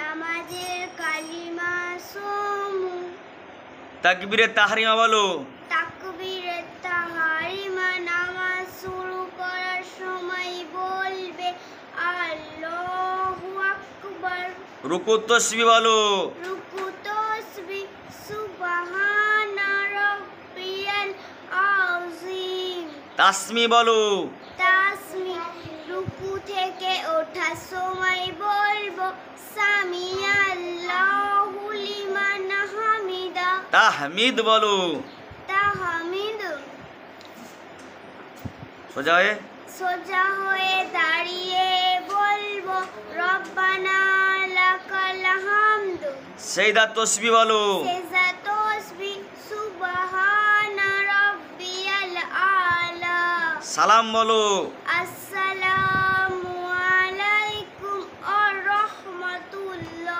নামাজের কালিমা সমূহ। তাকবীরে তাহরিমা বলো। তাকবীরে তাহরিমা নামাজ শুরু করার সময় বলবে আল্লাহু আকবার। রুকু তাসবিহ বলো। রুকু তাসবিহ সুবহানা রাব্বিয়াল আযীম। তাসমিহ বলো। তাসমিহ রুকু থেকে ওঠার সময় বলবো সামিআল্লাহু লিমান হামিদা। তাহমিদ বলো। তাহমিদ সোজা হয়ে দাঁড়িয়ে বলবো রব্বানা লাকাল হামদ। সেজদা তাসবিহ বলো। সেজদা তাসবিহ সুবহানা রাব্বিয়াল আলা। সালাম বলো। আসসালামু আলাইকুম ওয়া রাহমাতুল্লাহ।